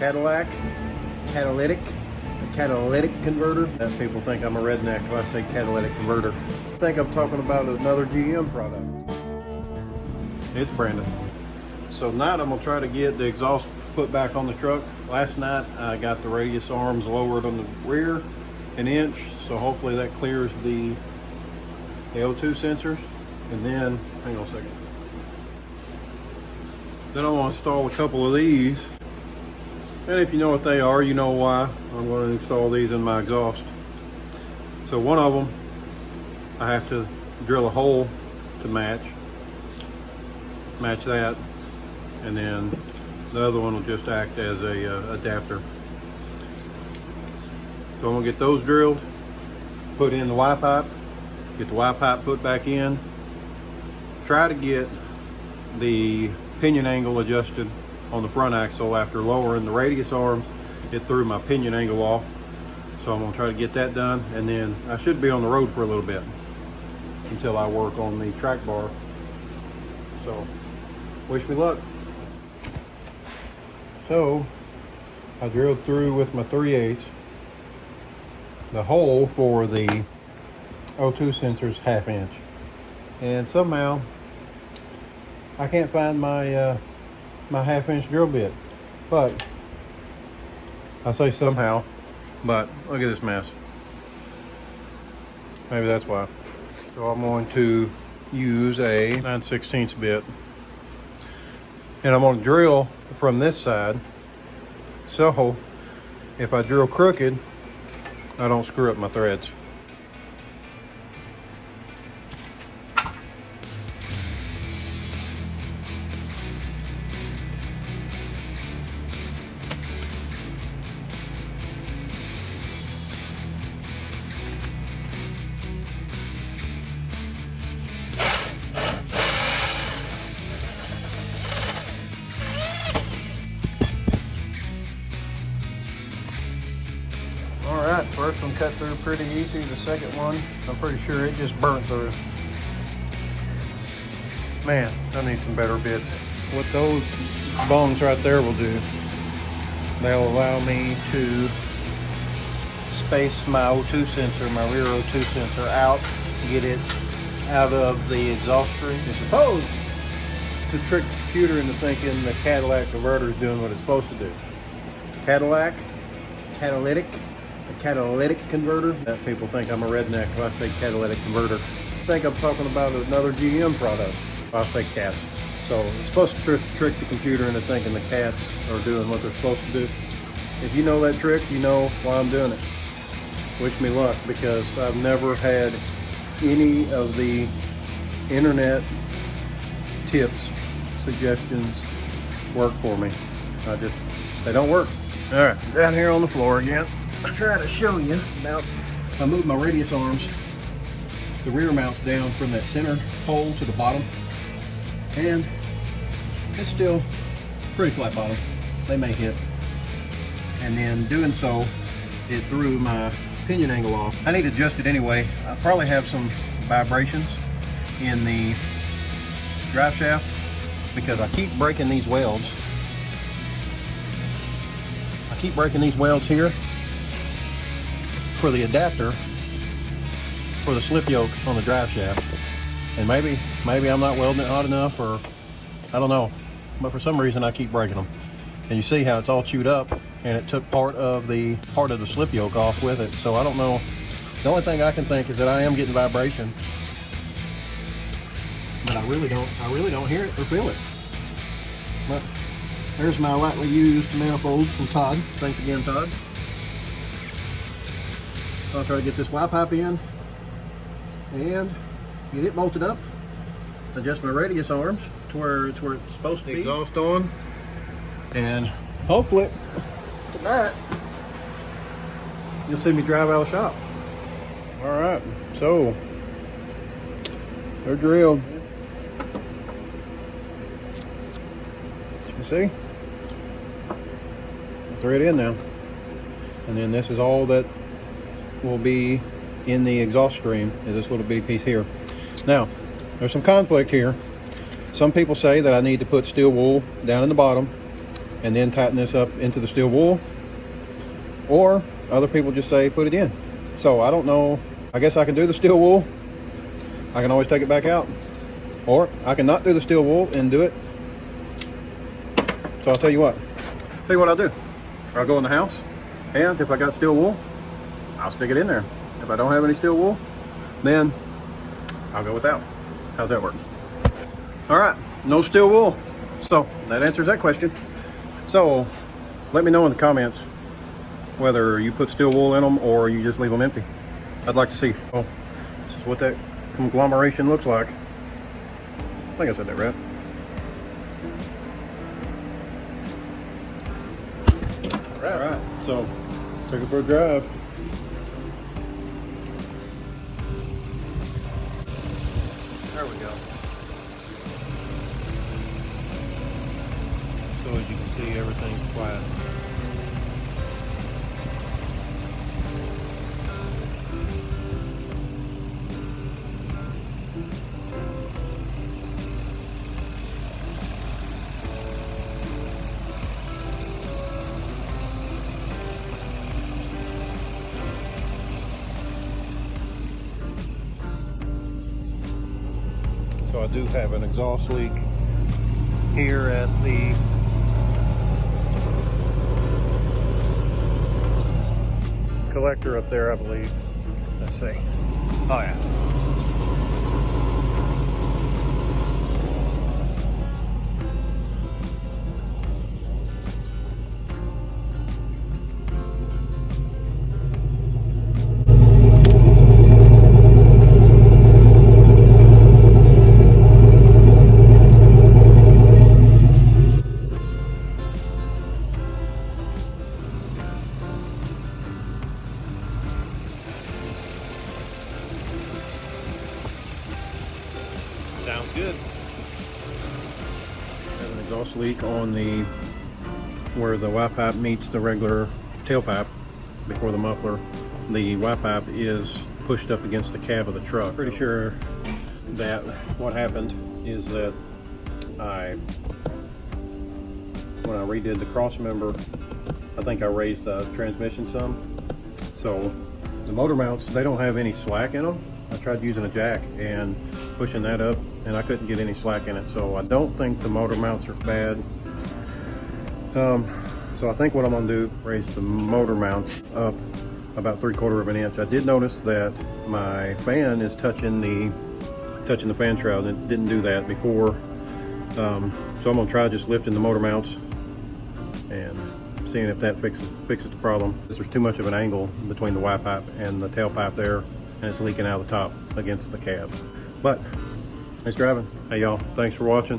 catalytic converter. And people think I'm a redneck when I say catalytic converter. I think I'm talking about another GM product. It's Brandon. So tonight I'm gonna try to get the exhaust put back on the truck. Last night I got the radius arms lowered on the rear an inch, so hopefully that clears the O2 sensors. And then, hang on a second. Then I'm gonna install a couple of these. And if you know what they are, you know why I'm going to install these in my exhaust. So one of them, I have to drill a hole to match that, and then the other one will just act as a adapter. So I'm going to get those drilled, put in the Y pipe, get the Y pipe put back in, try to get the pinion angle adjusted on the front axle. After lowering the radius arms, it threw my pinion angle off. So I'm gonna try to get that done, and then I should be on the road for a little bit until I work on the track bar. So wish me luck. So I drilled through with my 3/8 the hole for the O2 sensors 1/2 inch, and somehow I can't find my my 1/2 inch drill bit. But I say somehow, but look at this mess. Maybe that's why. So I'm going to use a 9/16 bit, and I'm going to drill from this side, so if I drill crooked, I don't screw up my threads. Alright, first one cut through pretty easy. The second one, I'm pretty sure it just burnt through. Man, I need some better bits. What those bones right there will do, they'll allow me to space my O2 sensor, my rear O2 sensor out, get it out of the exhaust stream. It's supposed to trick the computer into thinking the Cadillac converter is doing what it's supposed to do. Catalytic converter. People think I'm a redneck when I say catalytic converter. I think I'm talking about another GM product. I'll say cats. So it's supposed to trick the computer into thinking the cats are doing what they're supposed to do. If you know that trick, you know why I'm doing it. Wish me luck, because I've never had any of the internet tips, suggestions work for me. They don't work. All right, down here on the floor again. I'm trying to show you. Now, if I move my radius arms, the rear mounts down from that center hole to the bottom, and it's still pretty flat bottom. They may hit, and then doing so, it threw my pinion angle off. I need to adjust it anyway. I probably have some vibrations in the drive shaft because I keep breaking these welds. I keep breaking these welds here for the adapter for the slip yoke on the drive shaft, and maybe I'm not welding it hot enough, or I don't know, but for some reason I keep breaking them. And you see how it's all chewed up, and it took part of the slip yoke off with it. So I don't know. The only thing I can think is that I am getting vibration, but I really don't hear it or feel it. But there's my lightly used manifolds from Todd. Thanks again, Todd. I'll try to get this Y pipe in and get it bolted up. Adjust my radius arms to where it's supposed to be. Exhaust on, and hopefully tonight you'll see me drive out of the shop. All right, so they're drilled. You see? Thread in now, and then this is all that will be in the exhaust stream, is this little bitty piece here. Now, there's some conflict here. Some people say that I need to put steel wool down in the bottom and then tighten this up into the steel wool, or other people just say put it in. So I don't know. I guess I can do the steel wool. I can always take it back out, or I can not do the steel wool and do it. So I'll tell you what I'll do. I'll go in the house, and if I got steel wool, I'll stick it in there. If I don't have any steel wool, then I'll go without. How's that work? All right, no steel wool. So that answers that question. So let me know in the comments whether you put steel wool in them or you just leave them empty. I'd like to see. Oh, this is what that conglomeration looks like. I think I said that right. All right, so take it for a drive. There we go. So as you can see, everything's flat. So I do have an exhaust leak here at the collector up there, I believe. Let's see. Oh yeah. Sounds good. Have an exhaust leak on the where the Y pipe meets the regular tailpipe before the muffler. The Y pipe is pushed up against the cab of the truck. Pretty sure that what happened is that when I redid the cross member, I think I raised the transmission some. So the motor mounts, they don't have any slack in them. I tried using a jack and pushing that up, and I couldn't get any slack in it. So I don't think the motor mounts are bad. So I think what I'm gonna do, raise the motor mounts up about 3/4 of an inch. I did notice that my fan is touching the fan shroud, and it didn't do that before. So I'm gonna try just lifting the motor mounts and seeing if that fixes the problem. There's too much of an angle between the Y pipe and the tailpipe there, and it's leaking out of the top against the cab. But nice driving. Hey y'all, thanks for watching.